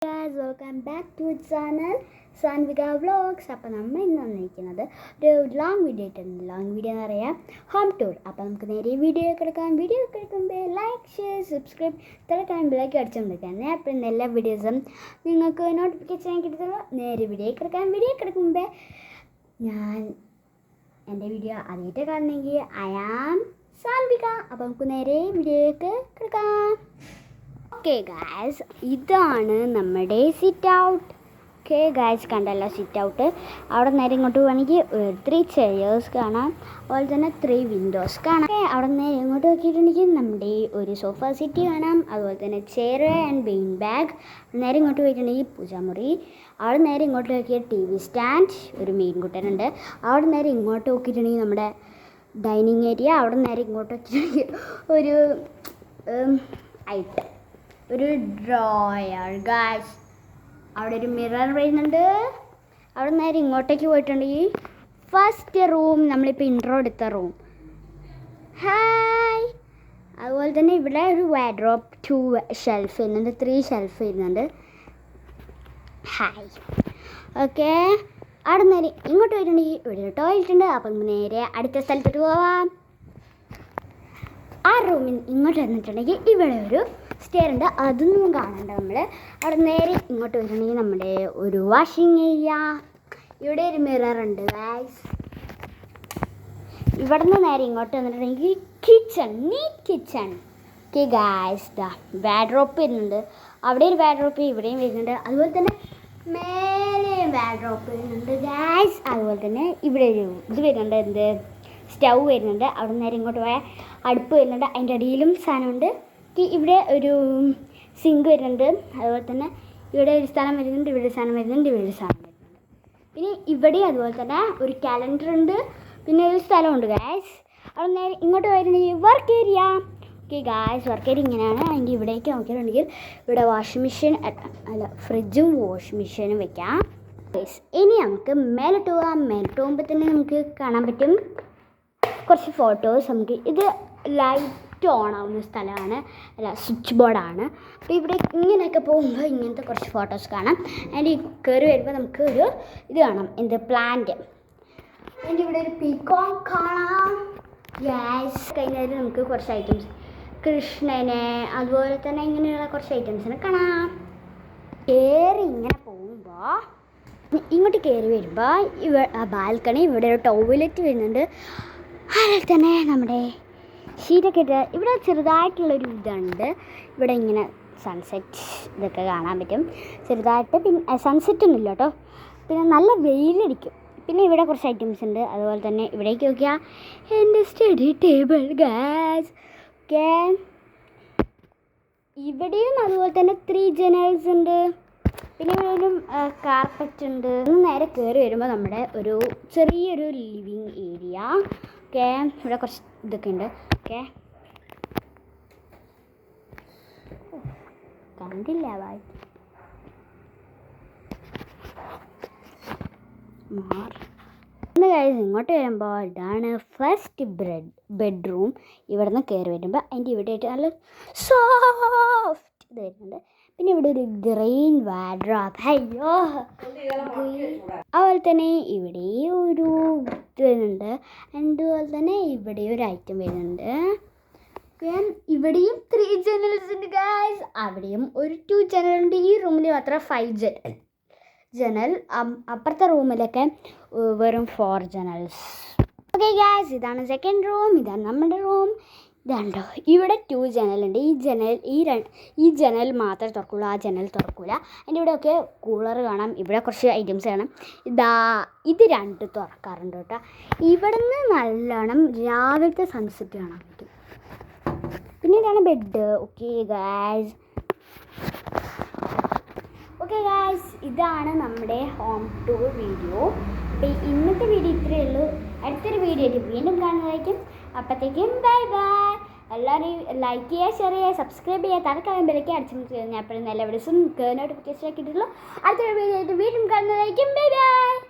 Guys, welcome back to the channel Sanvika Vlogs. അപ്പോൾ നമ്മൾ ഇന്ന് വന്നിരിക്കുന്നത് ഒരു ലോങ് വീഡിയോ ആയിട്ടുണ്ട്. ലോങ് വീഡിയോ എന്ന് പറയാം ഹോം ടൂർ. അപ്പോൾ നമുക്ക് നേരെ വീഡിയോ കിടക്കാം. വീഡിയോ കിടക്കുമ്പോൾ ലൈക്ക് ഷെയർ സബ്സ്ക്രൈബ് തിരക്കാൻ ബെല്ലൈക്കൻ അടിച്ചുകൊണ്ടിരിക്കാം. അപ്പോൾ ഇന്ന് എല്ലാ വീഡിയോസും നിങ്ങൾക്ക് നോട്ടിഫിക്കേഷൻ കിട്ടത്തുള്ളൂ. നേരെ വീഡിയോ കിടക്കാം. വീഡിയോ കിടക്കുമ്പോൾ ഞാൻ എൻ്റെ വീഡിയോ ആദ്യമായിട്ട് കാണണമെങ്കിൽ ഐ ആം സാൻവിക. അപ്പോൾ നമുക്ക് നേരെ വീഡിയോയ്ക്ക് കിടക്കാം. ഓക്കെ ഗായ്സ്, ഇതാണ് നമ്മുടെ സിറ്റ് ഔട്ട്. ഓക്കെ ഗായ്സ്, കണ്ടല്ലോ സിറ്റ് ഔട്ട്. അവിടെ നേരെ ഇങ്ങോട്ട് പോവുകയാണെങ്കിൽ 3 ചെയേഴ്സ് കാണാം, അതുപോലെ തന്നെ 3 വിൻഡോസ് കാണാം. അവിടെ നേരെ ഇങ്ങോട്ട് നോക്കിയിട്ടുണ്ടെങ്കിൽ നമ്മുടെ ഒരു സോഫ സെറ്റ് കാണാം, അതുപോലെ തന്നെ ചെയർ ആൻഡ് ബെയിൻ ബാഗ്. നേരെ ഇങ്ങോട്ട് പോയിട്ടുണ്ടെങ്കിൽ പൂജാമുറി. അവിടെ നേരെ ഇങ്ങോട്ട് നോക്കിയാൽ TV സ്റ്റാൻഡ്, ഒരു മീൻകുട്ടനുണ്ട്. അവിടെ നേരെ ഇങ്ങോട്ട് നോക്കിയിട്ടുണ്ടെങ്കിൽ നമ്മുടെ ഡൈനിങ് ഏരിയ. അവിടെ നേരെ ഇങ്ങോട്ട് വെച്ചിട്ടുണ്ടെങ്കിൽ ഒരു ഐറ്റം, ഒരു ഡ്രോയർ ഗായ്സ്. അവിടെ ഒരു മിറർ വരുന്നുണ്ട്. അവിടെ നേരെ ഇങ്ങോട്ടേക്ക് പോയിട്ടുണ്ടെങ്കിൽ ഫസ്റ്റ് റൂം, നമ്മളിപ്പോൾ ഇൻട്രോ എടുത്ത റൂം. ഹായ്. അതുപോലെ തന്നെ ഇവിടെ ഒരു വാർഡ്രോബ് 2 ഷെൽഫ് വരുന്നുണ്ട്, 3 ഷെൽഫ് വരുന്നുണ്ട്. ഹായ്. ഓക്കെ, അവിടെ നേരെ ഇങ്ങോട്ട് പോയിട്ടുണ്ടെങ്കിൽ ഇവിടെ ഒരു ടോയ്ലറ്റ് ഉണ്ട്. അപ്പം നേരെ അടുത്ത സ്ഥലത്തോട്ട് പോവാം. ആ റൂമിൽ ഇങ്ങോട്ട് വന്നിട്ടുണ്ടെങ്കിൽ ഇവിടെ ഒരു സ്റ്റെയർ ഉണ്ട്, അതൊന്നും കാണണ്ട നമ്മൾ. അവിടെ നേരെ ഇങ്ങോട്ട് വരുന്നുണ്ടെങ്കിൽ നമ്മുടെ ഒരു വാഷിംഗ് ഏരിയ. ഇവിടെ ഒരു മിറർ ഉണ്ട് ഗൈസ്. ഇവിടെ നിന്ന് നേരെ ഇങ്ങോട്ട് വന്നിട്ടുണ്ടെങ്കിൽ kitchen, neat kitchen. Okay guys, wardrobe വരുന്നുണ്ട്. അവിടെ ഒരു വാർഡ്രോബ് ഇവിടെയും വരുന്നുണ്ട്. അതുപോലെ തന്നെ മേലെയും വാർഡ്രോബ് വരുന്നുണ്ട് ഗൈസ്. അതുപോലെ തന്നെ ഇവിടെ ഒരു ഇത് വരുന്നുണ്ട്, എന്ത് സ്റ്റൗ വരുന്നുണ്ട്. അവിടെ നേരെ ഇങ്ങോട്ട് പോയാൽ അടുപ്പ് വരുന്നുണ്ട്, അതിൻ്റെ അടിയിലും സാധനമുണ്ട്. ഇവിടെ ഒരു സിങ്ക് വരുന്നുണ്ട്. അതുപോലെ തന്നെ ഇവിടെ ഒരു സ്ഥലം വരുന്നുണ്ട്, ഇവിടെ ഒരു സാധനം വരുന്നുണ്ട്, ഇവിടെ ഒരു സാധനം വരുന്നുണ്ട്. പിന്നെ ഇവിടെ അതുപോലെ തന്നെ ഒരു കാലണ്ടർ ഉണ്ട്, പിന്നെ ഒരു സ്ഥലമുണ്ട് ഗായ്സ്. അവിടെ നേരെ ഇങ്ങോട്ട് പോയിട്ടുണ്ടെങ്കിൽ work area. Okay guys, work area ഇങ്ങനെയാണ്. അതിൻ്റെ ഇവിടേക്ക് നോക്കിയിട്ടുണ്ടെങ്കിൽ ഇവിടെ വാഷിംഗ് മെഷീൻ അല്ല, ഫ്രിഡ്ജും വാഷിംഗ് മെഷീനും വെക്കാം. ഇനി നമുക്ക് മേലോട്ട് പോകാം. മേലോട്ട് പോകുമ്പോൾ തന്നെ നമുക്ക് കാണാൻ പറ്റും കുറച്ച് ഫോട്ടോസ്. നമുക്ക് ഇത് ലൈറ്റ് ഓൺ ആവുന്ന സ്ഥലമാണ്, അല്ല സ്വിച്ച് ബോർഡാണ്. അപ്പോൾ ഇവിടെ ഇങ്ങനെയൊക്കെ പോകുമ്പോൾ ഇങ്ങനത്തെ കുറച്ച് ഫോട്ടോസ് കാണാം. അതിൻ്റെ കയറി വരുമ്പോൾ നമുക്ക് ഒരു ഇത് കാണാം, എന്ത് പ്ലാന്റ്. അതിൻ്റെ ഇവിടെ ഒരു പീകോക്ക് കാണാം. ഗ്യാസ് കഴിഞ്ഞാൽ നമുക്ക് കുറച്ച് ഐറ്റംസ്, കൃഷ്ണനെ അതുപോലെ തന്നെ ഇങ്ങനെയുള്ള കുറച്ച് ഐറ്റംസിനെ കാണാം. കയറി ഇങ്ങനെ പോകുമ്പോൾ ഇങ്ങോട്ട് കയറി വരുമ്പോൾ ബാൽക്കണി, ഇവിടെ ഒരു ടോയ്ലറ്റ് വരുന്നുണ്ട്. അതുപോലെ തന്നെ നമ്മുടെ ഷീറ്റൊക്കെ ഇട്ട് ഇവിടെ ചെറുതായിട്ടുള്ളൊരു ഇതുണ്ട്. ഇവിടെ ഇങ്ങനെ സൺസെറ്റ് ഇതൊക്കെ കാണാൻ പറ്റും ചെറുതായിട്ട്. പിന്നെ സൺസെറ്റ് ഒന്നും ഇല്ല കേട്ടോ, പിന്നെ നല്ല വെയിലടിക്കും. പിന്നെ ഇവിടെ കുറച്ച് ഐറ്റംസ് ഉണ്ട്. അതുപോലെ തന്നെ ഇവിടേക്ക് നോക്കിയാൽ എൻ്റെ സ്റ്റഡി ടേബിൾ ഗാസ്. ഓക്കെ, ഇവിടെയും അതുപോലെ തന്നെ 3 ജനൽസ് ഉണ്ട്. പിന്നെ ഇവിടെ ഒരു കാർപ്പറ്റ് ഉണ്ട്. നേരെ കയറി വരുമ്പോൾ നമ്മുടെ ഒരു ചെറിയൊരു ലിവിങ് ഏരിയ. ഓക്കെ, ഇവിടെ കുറച്ച് ഇതൊക്കെ ഉണ്ട്. ഓക്കെ, കണ്ടില്ല ബായ് കഴിഞ്ഞ് ഇങ്ങോട്ട് വരുമ്പോൾ ഇതാണ് ഫസ്റ്റ് ബെഡ്റൂം. ഇവിടെ നിന്ന് കയറി വരുമ്പോൾ അതിൻ്റെ ഇവിടെ ആയിട്ട് നല്ല സോഫ്റ്റ് ഇത് വരുന്നുണ്ട്. പിന്നെ ഇവിടെ ഒരു ഗ്രീൻ വാർഡ്രോബ്. അയ്യോ, അതുപോലെ തന്നെ ഇവിടെ ഒരു ഇത് വരുന്നുണ്ട്. അതുപോലെ തന്നെ ഇവിടെ ഒരു ഐറ്റം വരുന്നുണ്ട്. ഇവിടെയും 3 ജനൽസ് ഉണ്ട് ഗായ്സ്. അവിടെയും ഒരു 2 ജനലുണ്ട്. ഈ റൂമിൽ മാത്രം 5 ജനൽ. അപ്പുറത്തെ റൂമിലൊക്കെ വെറും 4 ജനൽസ്. ഓക്കെ ഗായ്സ്, ഇതാണ് സെക്കൻഡ് റൂം. ഇതാണ് നമ്മുടെ റൂം. ഇതാണ്ടോ, ഇവിടെ 2 ജനലുണ്ട്. ഈ ജനൽ മാത്രമേ തുറക്കുള്ളൂ, ആ ജനൽ തുറക്കില്ല. അതിൻ്റെ ഇവിടെയൊക്കെ കൂളർ കാണാം. ഇവിടെ കുറച്ച് ഐറ്റംസ് കാണാം. ഇത് 2 തുറക്കാറുണ്ട് കേട്ടോ. ഇവിടെ നിന്ന് നല്ലോണം രാവിലത്തെ സൺസെറ്റ് കാണാൻ പറ്റും. പിന്നെ ഇതാണ് ബെഡ്. ഓക്കെ ഗായ്സ്, ഇതാണ് നമ്മുടെ ഹോം ടൂർ വീഡിയോ. അപ്പോൾ ഇന്നത്തെ വീഡിയോ ഇത്രയേ ഉള്ളൂ. അടുത്തൊരു വീഡിയോ ആയിട്ട് വീണ്ടും കാണുന്നതായിരിക്കും. അപ്പോഴത്തേക്കും ബൈ ബൈ. എല്ലാവരും ലൈക്ക് ചെയ്യുക, ഷെയർ ചെയ്യുക, സബ്സ്ക്രൈബ് ചെയ്യുക, തലക്കാലം അടിച്ചു കഴിഞ്ഞാൽ എപ്പോഴും നല്ല വീഡിയോസും നോട്ടിഫിക്കേഷൻ ആക്കിയിട്ടുള്ളൂ. അടുത്തൊരു വീഡിയോ ആയിട്ട് വീണ്ടും കാണുന്നതായിരിക്കും. Bye bye.